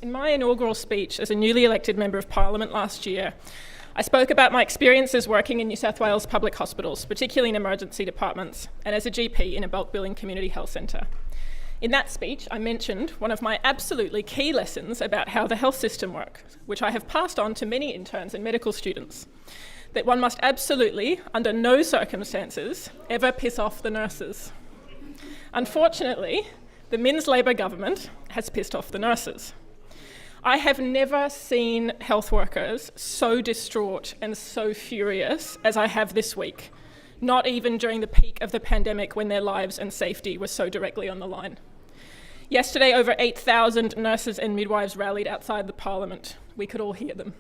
In my inaugural speech as a newly elected Member of Parliament last year, I spoke about my experiences working in New South Wales public hospitals, particularly in emergency departments, and as a GP in a bulk billing community health centre. In that speech, I mentioned one of my absolutely key lessons about how the health system works, which I have passed on to many interns and medical students, that one must absolutely, under no circumstances, ever piss off the nurses. Unfortunately, the Minns Labor government has pissed off the nurses. I have never seen health workers so distraught and so furious as I have this week, not even during the peak of the pandemic when their lives and safety were so directly on the line. Yesterday, over 8,000 nurses and midwives rallied outside the Parliament. We could all hear them.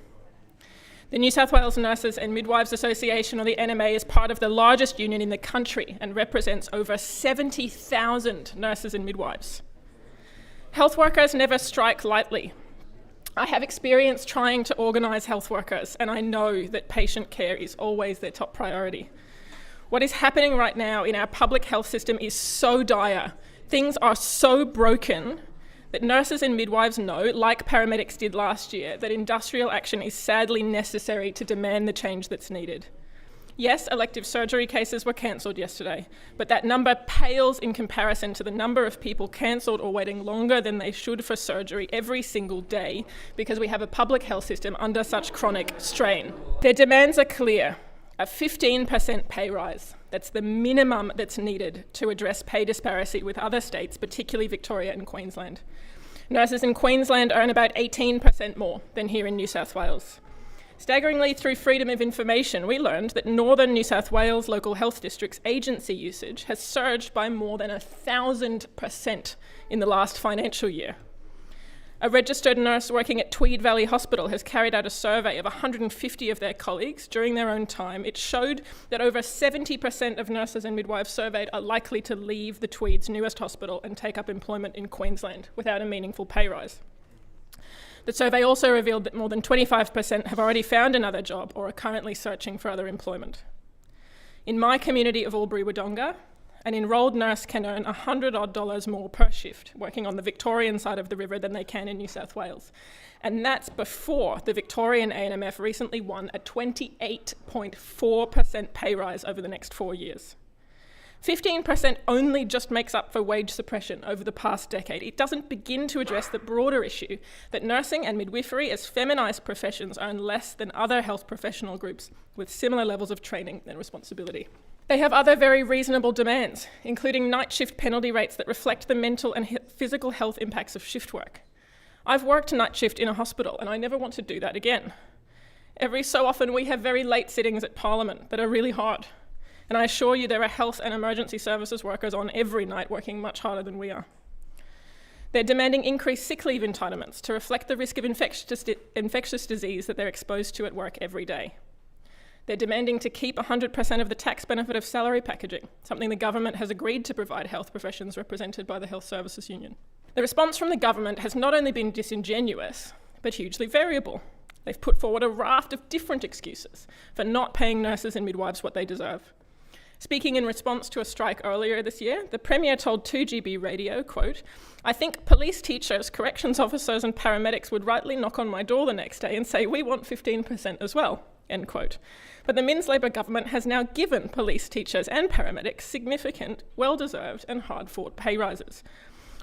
The New South Wales Nurses and Midwives Association, or the NMA, is part of the largest union in the country and represents over 70,000 nurses and midwives. Health workers never strike lightly. I have experience trying to organise health workers, and I know that patient care is always their top priority. What is happening right now in our public health system is so dire. Things are so broken that nurses and midwives know, like paramedics did last year, that industrial action is sadly necessary to demand the change that's needed. Yes, elective surgery cases were cancelled yesterday, but that number pales in comparison to the number of people cancelled or waiting longer than they should for surgery every single day because we have a public health system under such chronic strain. Their demands are clear. A 15% pay rise. That's the minimum that's needed to address pay disparity with other states, particularly Victoria and Queensland. Nurses in Queensland earn about 18% more than here in New South Wales. Staggeringly, through Freedom of Information, we learned that Northern New South Wales Local Health District's agency usage has surged by more than 1,000% in the last financial year. A registered nurse working at Tweed Valley Hospital has carried out a survey of 150 of their colleagues during their own time. It showed that over 70% of nurses and midwives surveyed are likely to leave the Tweed's newest hospital and take up employment in Queensland without a meaningful pay rise. The survey also revealed that more than 25% have already found another job or are currently searching for other employment. In my community of Albury-Wodonga, an enrolled nurse can earn $100 more per shift working on the Victorian side of the river than they can in New South Wales. And that's before the Victorian ANMF recently won a 28.4% pay rise over the next 4 years. 15% only just makes up for wage suppression over the past decade. It doesn't begin to address the broader issue that nursing and midwifery as feminised professions earn less than other health professional groups with similar levels of training and responsibility. They have other very reasonable demands, including night shift penalty rates that reflect the mental and physical health impacts of shift work. I've worked night shift in a hospital and I never want to do that again. Every so often we have very late sittings at Parliament that are really hard. And I assure you there are health and emergency services workers on every night working much harder than we are. They're demanding increased sick leave entitlements to reflect the risk of infectious disease that they're exposed to at work every day. They're demanding to keep 100% of the tax benefit of salary packaging, something the government has agreed to provide health professions represented by the Health Services Union. The response from the government has not only been disingenuous, but hugely variable. They've put forward a raft of different excuses for not paying nurses and midwives what they deserve. Speaking in response to a strike earlier this year, the Premier told 2GB Radio, quote, "I think police teachers, corrections officers and paramedics would rightly knock on my door the next day and say, we want 15% as well," end quote. But the Minns Labor government has now given police teachers and paramedics significant, well-deserved and hard-fought pay rises.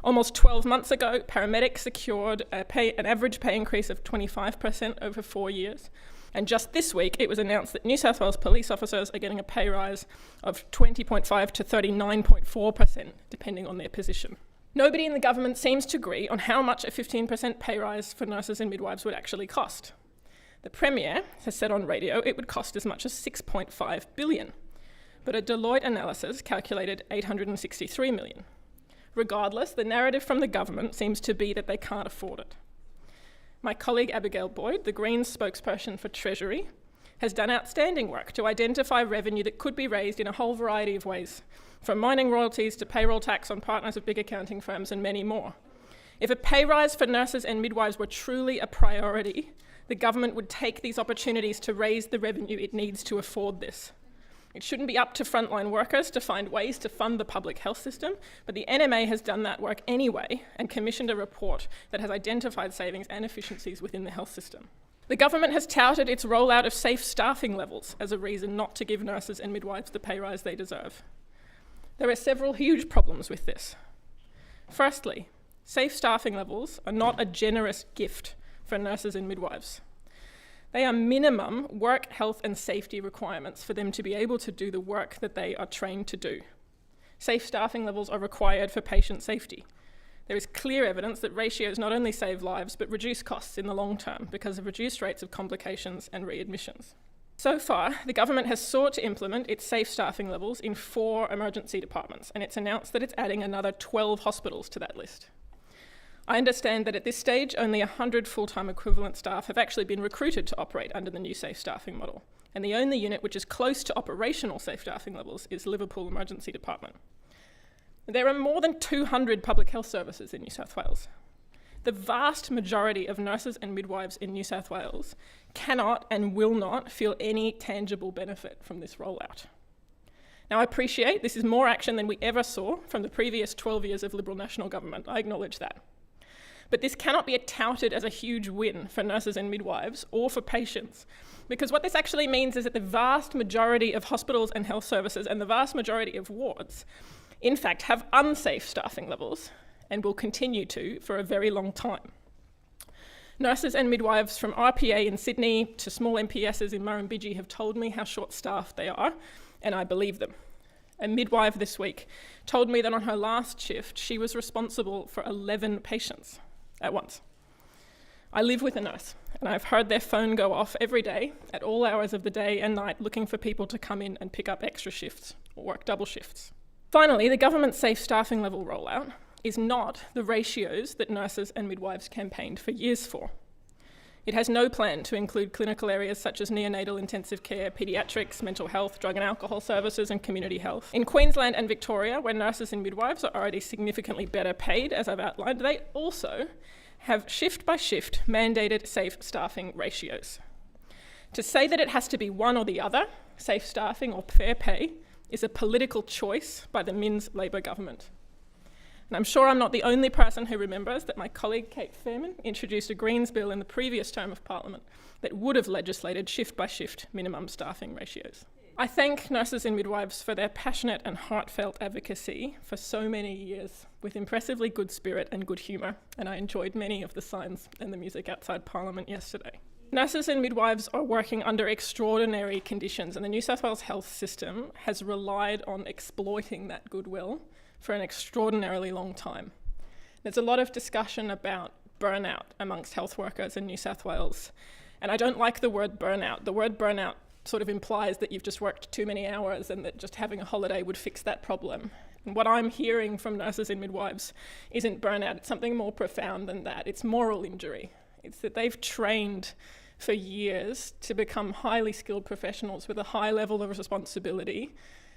Almost 12 months ago, paramedics secured an average pay increase of 25% over 4 years. And just this week, it was announced that New South Wales police officers are getting a pay rise of 20.5% to 39.4%, depending on their position. Nobody in the government seems to agree on how much a 15% pay rise for nurses and midwives would actually cost. The Premier has said on radio it would cost as much as $6.5 billion, but a Deloitte analysis calculated $863 million. Regardless, the narrative from the government seems to be that they can't afford it. My colleague Abigail Boyd, the Greens spokesperson for Treasury, has done outstanding work to identify revenue that could be raised in a whole variety of ways, from mining royalties to payroll tax on partners of big accounting firms and many more. If a pay rise for nurses and midwives were truly a priority, the government would take these opportunities to raise the revenue it needs to afford this. It shouldn't be up to frontline workers to find ways to fund the public health system, but the NMA has done that work anyway and commissioned a report that has identified savings and efficiencies within the health system. The government has touted its rollout of safe staffing levels as a reason not to give nurses and midwives the pay rise they deserve. There are several huge problems with this. Firstly, safe staffing levels are not a generous gift for nurses and midwives. They are minimum work, health and safety requirements for them to be able to do the work that they are trained to do. Safe staffing levels are required for patient safety. There is clear evidence that ratios not only save lives but reduce costs in the long term because of reduced rates of complications and readmissions. So far, the government has sought to implement its safe staffing levels in 4 emergency departments, and it's announced that it's adding another 12 hospitals to that list. I understand that at this stage, only 100 full-time equivalent staff have actually been recruited to operate under the new safe staffing model, and the only unit which is close to operational safe staffing levels is Liverpool Emergency Department. There are more than 200 public health services in New South Wales. The vast majority of nurses and midwives in New South Wales cannot and will not feel any tangible benefit from this rollout. Now, I appreciate this is more action than we ever saw from the previous 12 years of Liberal National government. I acknowledge that. But this cannot be touted as a huge win for nurses and midwives or for patients, because what this actually means is that the vast majority of hospitals and health services and the vast majority of wards in fact have unsafe staffing levels and will continue to for a very long time. Nurses and midwives from RPA in Sydney to small MPSs in Murrumbidgee have told me how short-staffed they are, and I believe them. A midwife this week told me that on her last shift, she was responsible for 11 patients at once. I live with a nurse, and I've heard their phone go off every day at all hours of the day and night looking for people to come in and pick up extra shifts or work double shifts. Finally, the government's safe staffing level rollout is not the ratios that nurses and midwives campaigned for years for. It has no plan to include clinical areas such as neonatal intensive care, paediatrics, mental health, drug and alcohol services, and community health. In Queensland and Victoria, where nurses and midwives are already significantly better paid, as I've outlined, they also have shift by shift mandated safe staffing ratios. To say that it has to be one or the other, safe staffing or fair pay, is a political choice by the Minns Labor government. And I'm sure I'm not the only person who remembers that my colleague Kate Fairman introduced a Greens bill in the previous term of Parliament that would have legislated shift-by-shift minimum staffing ratios. I thank nurses and midwives for their passionate and heartfelt advocacy for so many years with impressively good spirit and good humour, and I enjoyed many of the signs and the music outside Parliament yesterday. Nurses and midwives are working under extraordinary conditions, and the New South Wales health system has relied on exploiting that goodwill for an extraordinarily long time. There's a lot of discussion about burnout amongst health workers in New South Wales, and I don't like the word burnout. The word burnout sort of implies that you've just worked too many hours and that just having a holiday would fix that problem. And what I'm hearing from nurses and midwives isn't burnout, it's something more profound than that. It's moral injury. It's that they've trained for years to become highly skilled professionals with a high level of responsibility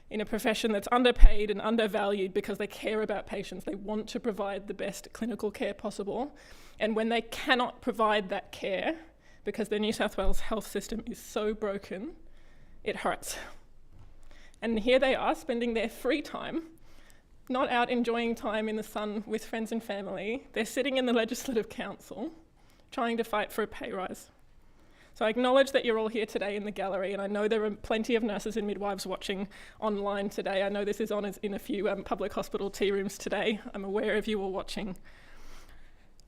in a profession that's underpaid and undervalued because they care about patients. They want to provide the best clinical care possible. And when they cannot provide that care because the New South Wales health system is so broken, it hurts. And here they are spending their free time not out enjoying time in the sun with friends and family. They're sitting in the Legislative Council trying to fight for a pay rise. So I acknowledge that you're all here today in the gallery, and I know there are plenty of nurses and midwives watching online today. I know this is on in a few public hospital tea rooms today. I'm aware of you all watching.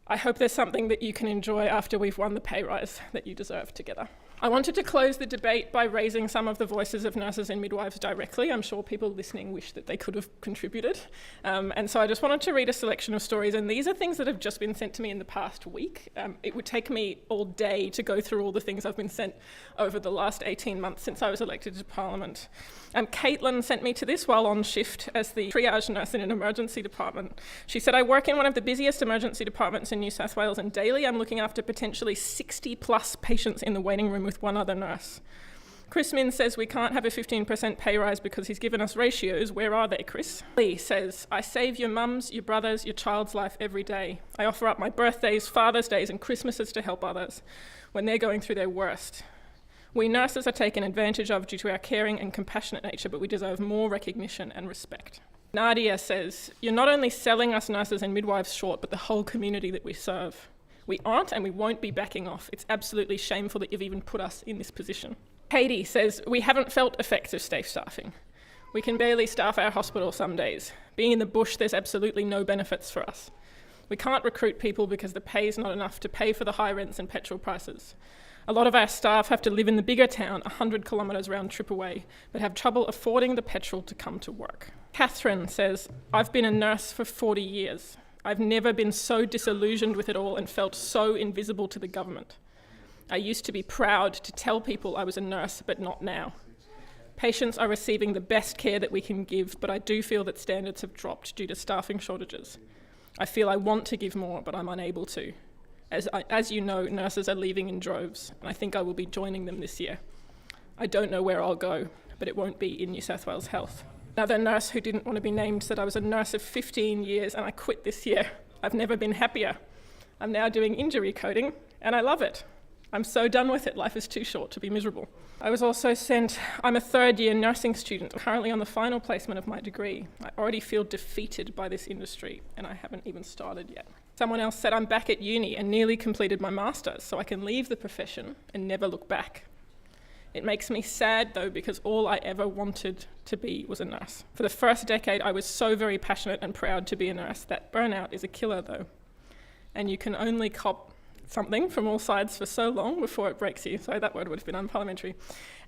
I hope there's something that you can enjoy after we've won the pay rise that you deserve together. I wanted to close the debate by raising some of the voices of nurses and midwives directly. I'm sure people listening wish that they could have contributed. And so I just wanted to read a selection of stories, and these are things that have just been sent to me in the past week. It would take me all day to go through all the things I've been sent over the last 18 months since I was elected to Parliament. Caitlin sent me to this while on shift as the triage nurse in an emergency department. She said, I work in one of the busiest emergency departments in New South Wales, and daily I'm looking after potentially 60 plus patients in the waiting room with one other nurse. Chris Min says we can't have a 15% pay rise because he's given us ratios. Where are they, Chris? Lee says, I save your mum's, your brother's, your child's life every day. I offer up my birthdays, Father's Days and Christmases to help others when they're going through their worst. We nurses are taken advantage of due to our caring and compassionate nature, but we deserve more recognition and respect. Nadia says, "You're not only selling us nurses and midwives short, but the whole community that we serve. We aren't and we won't be backing off. It's absolutely shameful that you've even put us in this position." Katie says, "We haven't felt effects of safe staffing. We can barely staff our hospital some days. Being in the bush, there's absolutely no benefits for us. We can't recruit people because the pay is not enough to pay for the high rents and petrol prices. A lot of our staff have to live in the bigger town 100 kilometres round trip away, but have trouble affording the petrol to come to work." Catherine says, "I've been a nurse for 40 years. I've never been so disillusioned with it all and felt so invisible to the government. I used to be proud to tell people I was a nurse, but not now. Patients are receiving the best care that we can give, but I do feel that standards have dropped due to staffing shortages. I feel I want to give more, but I'm unable to. As you know, nurses are leaving in droves, and I think I will be joining them this year. I don't know where I'll go, but it won't be in New South Wales Health." Another nurse who didn't want to be named said, "I was a nurse of 15 years and I quit this year. I've never been happier. I'm now doing injury coding and I love it. I'm so done with it. Life is too short to be miserable." I was also sent, "I'm a third-year nursing student, currently on the final placement of my degree. I already feel defeated by this industry, and I haven't even started yet." Someone else said, "I'm back at uni and nearly completed my master's, so I can leave the profession and never look back. It makes me sad, though, because all I ever wanted to be was a nurse. For the first decade, I was so very passionate and proud to be a nurse. That burnout is a killer, though. And you can only cop something from all sides for so long before it breaks you." Sorry, that word would have been unparliamentary.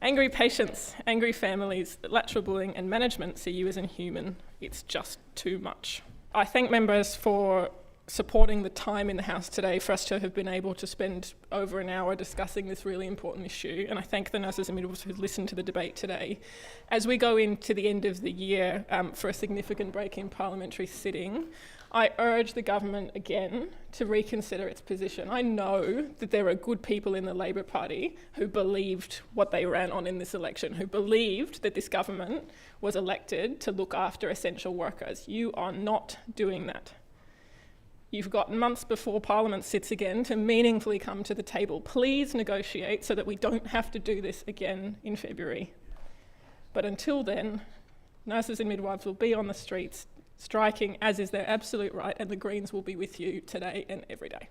"Angry patients, angry families, lateral bullying and management see you as inhuman. It's just too much." I thank members for supporting the time in the House today for us to have been able to spend over an hour discussing this really important issue, and I thank the nurses and midwives who listened to the debate today. As we go into the end of the year for a significant break in parliamentary sitting, I urge the government again to reconsider its position. I know that there are good people in the Labor Party who believed what they ran on in this election, who believed that this government was elected to look after essential workers. You are not doing that. You've got months before Parliament sits again to meaningfully come to the table. Please negotiate so that we don't have to do this again in February. But until then, nurses and midwives will be on the streets striking, as is their absolute right, and the Greens will be with you today and every day.